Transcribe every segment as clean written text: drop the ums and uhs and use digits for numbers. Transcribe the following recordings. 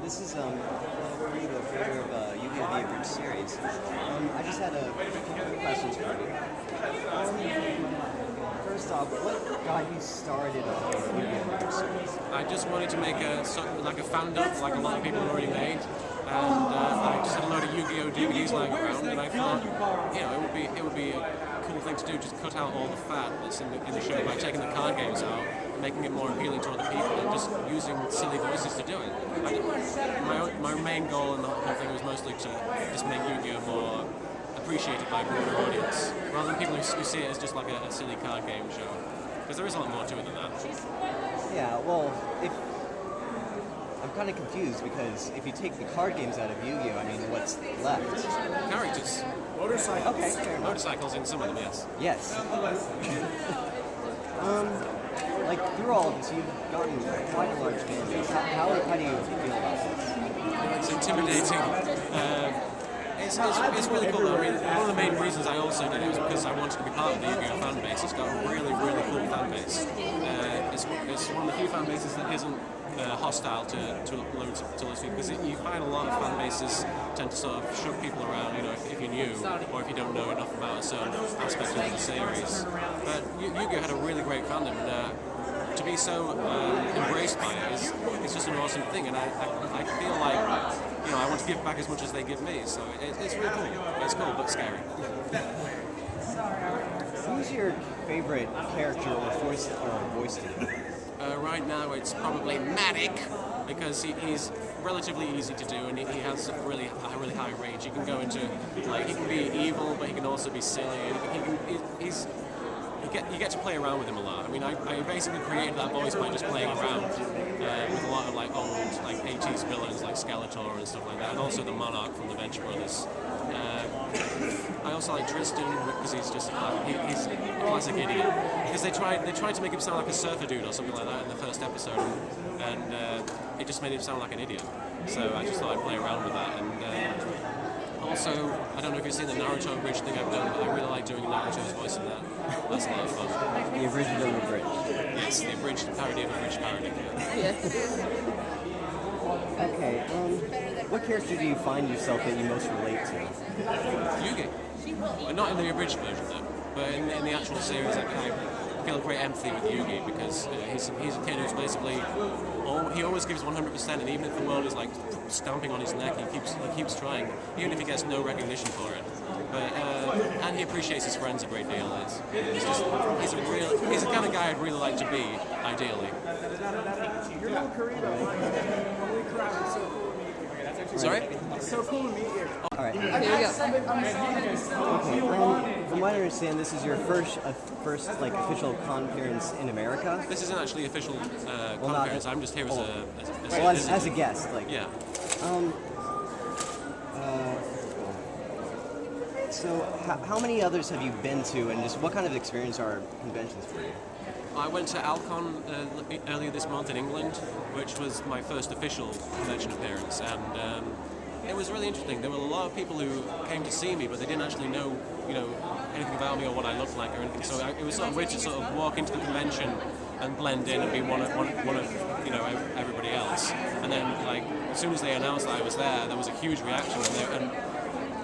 This is Kuriboh, creator of Yu-Gi-Oh! The Abridged series. I just had a few questions for you. First off, what got you started on the Yu-Gi-Oh! The Abridged series? I just wanted to make a fandom, like a lot of people have already made, and I just had a load of Yu-Gi-Oh! DVDs lying around, and I thought, it would be a cool thing to do, just cut out all the fat that's in the show by taking the card games out, making it more appealing to other people, and just using silly voices to do it. My main goal in the whole thing was mostly to just make Yu-Gi-Oh! More appreciated by a broader audience, rather than people who see it as just like a silly card game show. Because there is a lot more to it than that. Yeah, well, I'm kind of confused because if you take the card games out of Yu-Gi-Oh!, I mean, what's left? Characters. Motorcycles. Okay, fair enough. Motorcycles in some of them, yes. Yes. Like, through all of this, you've gotten quite a large fan base. How do you feel about this? It's intimidating. It's really cool. I mean, one of the main reasons I also did it was because I wanted to be part of the Yu-Gi-Oh! Fan base. It's got a really, really cool fan base. It's one of the few fan bases that isn't hostile to loads of people, because you find a lot of fan bases tend to sort of shove people around, you know, if you're new or if you don't know enough about a certain aspect of the series. But Yu-Gi-Oh! Had a really great fandom, and to be so embraced by it is just an awesome thing, and I feel like, you know, I want to give back as much as they give me, so it's really cool. It's cool, but scary. Who's your favorite character or voice to do? Right now it's probably Matic, because he's relatively easy to do, and he has a really high range. He can go into, like, he can be evil, but he can also be silly, and you get to play around with him a lot. I mean, I basically created that voice by just playing around with a lot of like old, like 80s villains like Skeletor and stuff like that, and also the Monarch from the Venture Brothers. I also like Tristan because he's just he's a classic idiot. Because they tried to make him sound like a surfer dude or something like that in the first episode, and it just made him sound like an idiot. So I just thought I'd play around with that. And also, I don't know if you've seen the Naruto Bridge thing I've done, but I really like doing Naruto's voice in that. That's a lot of fun. The original Abridged. Yes, the abridged parody of a bridge parody. Okay, what character do you find yourself that you most relate to? Yugi. Well, not in the abridged version though, but in the actual series I feel great empathy with Yugi, because he's a kid who's basically, he always gives 100%, and even if the world is like stamping on his neck, he keeps trying, even if he gets no recognition for it. But and he appreciates his friends a great deal. He's the kind of guy I'd really like to be, ideally. You're LittleKuriboh. Holy crap, it's so cool to meet you. That's actually Sorry? It's so cool to meet you. All right. Here we go. Okay. From what I understand, this is your first like official con appearance in America. This isn't actually official con appearance. I'm just here as a guest, like. Yeah. So, how many others have you been to, and just what kind of experience are conventions for you? I went to Alcon earlier this month in England, which was my first official convention appearance, and it was really interesting. There were a lot of people who came to see me, but they didn't actually know, anything about me or what I looked like or anything. So it was sort of weird to sort of walk into the convention and blend in and be one of everybody else. And then, like, as soon as they announced that I was there was a huge reaction, and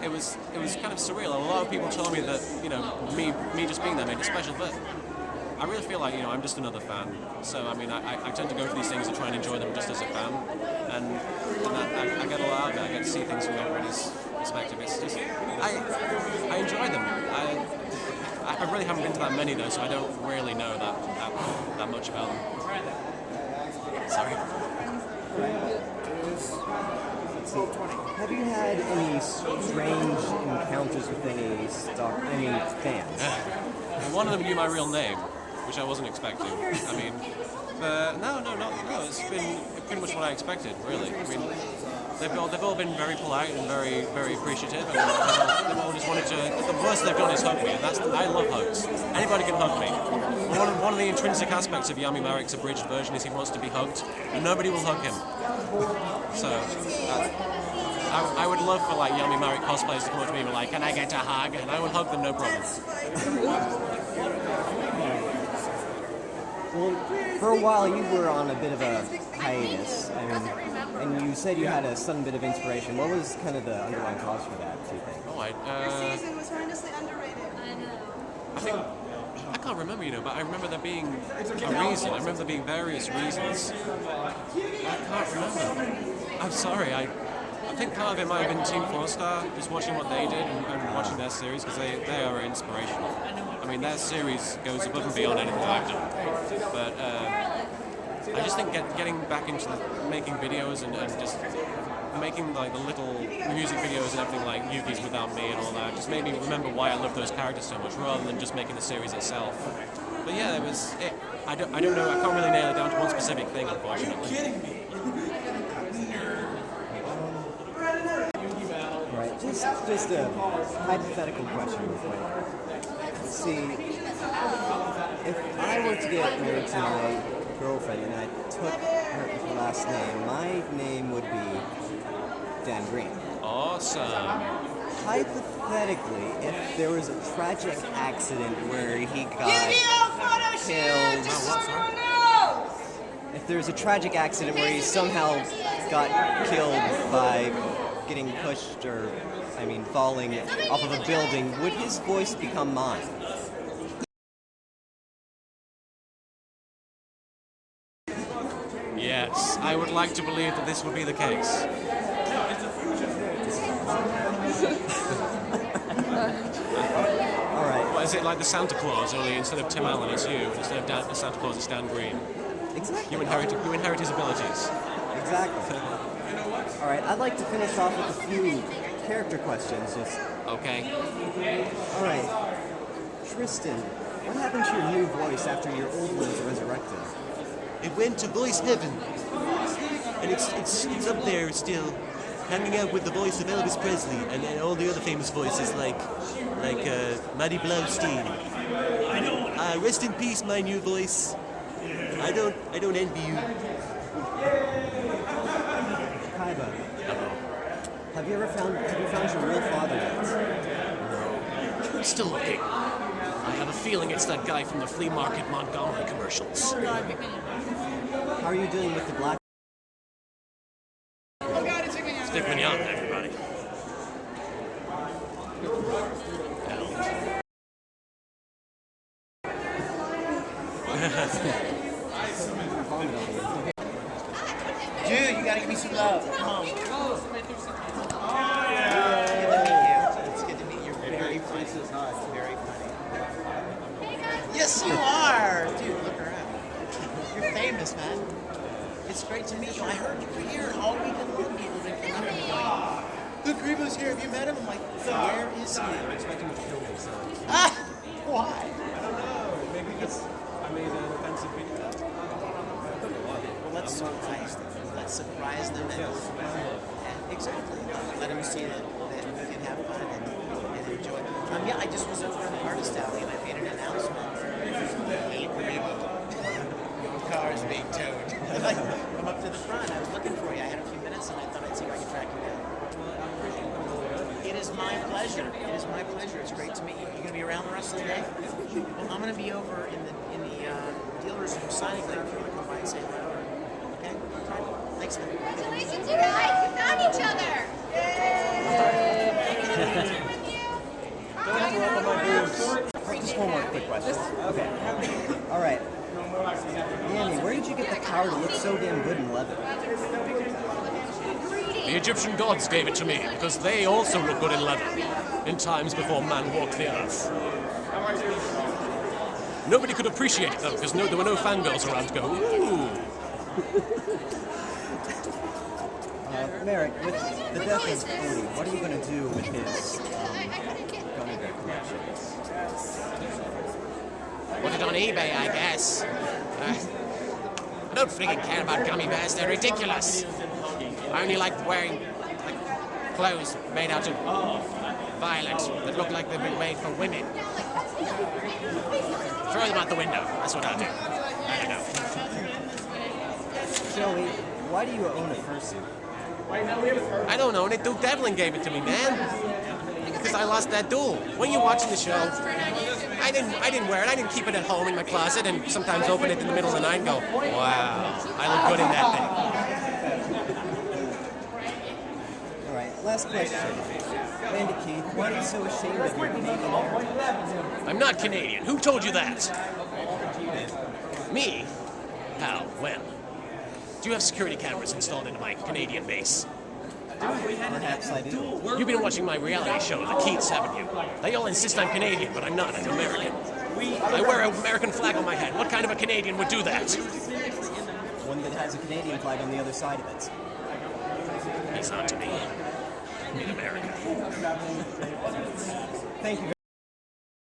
it was kind of surreal. A lot of people told me that me just being there made it special, but I really feel like I'm just another fan. So I mean, I tend to go to these things and try and enjoy them just as a fan, and I get a lot out of it. I get to see things from everybody's perspective. It's just I enjoy them. I really haven't been to that many though, so I don't really know that much about them. Sorry. Have you had any strange encounters with any fans? One of them knew my real name, which I wasn't expecting. I mean, no. It's been pretty much what I expected, really. I mean, they've all been very polite and very, very appreciative, and they've all just wanted to. The worst they've done is hug me, and I love hugs. Anybody can hug me. One of the intrinsic aspects of Yami Marik's abridged version is he wants to be hugged, and nobody will hug him. So, I would love for like Yami Marik cosplayers to come up to me and be like, "Can I get a hug?" And I would hug them, no problem. Well, for a while you were on a bit of a hiatus. I mean, And you said you had a sudden bit of inspiration. What was kind of the underlying cause for that, do you think? Oh, Your season was horrendously underrated. I know. I think I can't remember, but I remember there being a reason. I remember there being various reasons. I can't remember. I'm sorry. I think part of it might have been Team 4-Star, just watching what they did and watching their series, because they are inspirational. I mean, their series goes above and beyond anything I've done. But I just think getting back into making videos and just making like the little music videos and everything like Yuki's Without Me and all that just made me remember why I love those characters so much, rather than just making the series itself. But yeah, I don't know. I can't really nail it down to one specific thing, unfortunately. Are you kidding me? Right, just a hypothetical question real quick. Let's see, if I were to get married to my girlfriend and I took her last name, my name would be Dan Green. Awesome. Hypothetically, if there was a tragic accident where he got killed, if there's a tragic accident where he somehow got killed by getting pushed or, falling off of a building, would his voice become mine? Yes, I would like to believe that this would be the case. Alright. What, is it like the Santa Claus, only instead of Tim Allen, it's you, and instead of Santa Claus, it's Dan Green? Exactly. You inherit his abilities. Exactly. Alright, I'd like to finish off with a few character questions. Okay. Alright. Tristan, what happened to your new voice after your old one was resurrected? It went to voice heaven, and it's up there still, hanging out with the voice of Elvis Presley and all the other famous voices like Maddie Blaustein. Rest in peace, my new voice. I don't envy you. Kaiba, have you found your real father yet? I'm still looking. I have a feeling it's that guy from the flea market Montgomery commercials. How are you dealing with the black? Vic Mignogna, everybody. Dude, you gotta give me some love. Come on. It's good to meet you. Very funny. It's very funny. Yes, you are. Dude, look around. You're famous, man. It's great to meet you. I heard you were here all weekend long. People have been coming and going, look, Kuriboh's here. Have you met him? I'm like, where is he? I'm expecting him to kill me. Why? I don't know. Maybe because I made an offensive video. Well, let's surprise them. Let's surprise them and exactly. Let them see that we can have fun and enjoy. Yeah, I just was over in the artist alley and I made an announcement. LittleKuriboh. Your car is being towed. Come up to the front. I was looking for you. I had a few minutes and I thought I'd see if I could track you down. It is my pleasure. It is my pleasure. It's great to meet you. You're going to be around the rest of the day? Well, I'm going to be over in the dealer's room signing later if you want to come by and say hello. Okay? All right. Thanks, man. Congratulations, you guys! You found each other! Just one more quick question. Okay. Alright. Andy, where did you get the power to look so damn good in leather? The Egyptian gods gave it to me because they also look good in leather in times before man walked the earth. Nobody could appreciate it though because there were no fangirls around to go, ooh. Merrick, with the death of Odie, what are you going to do with his gummy bear collections? Put it on eBay, I guess. I don't freaking care about gummy bears, they're ridiculous. I only like wearing clothes made out of violet that look like they've been made for women. Throw them out the window, that's what I'll do. I don't know. Joey, why do you own a fursuit? I don't own it, Duke Devlin gave it to me, man. Because I lost that duel. When you're watching the show, I didn't wear it. I didn't keep it at home in my closet and sometimes open it in the middle of the night and go, wow, I look good in that thing. last question. Randy Keith, why are you so ashamed of your Canadian heritage? I'm not Canadian. Who told you that? Me? How? When? Do you have security cameras installed into my Canadian base? Perhaps I do. You've been watching my reality show, The Keiths, haven't you? They all insist I'm Canadian, but I'm not. I'm American. I wear an American flag on my head. What kind of a Canadian would do that? One that has a Canadian flag on the other side of it. He's on to me. In America. Thank you very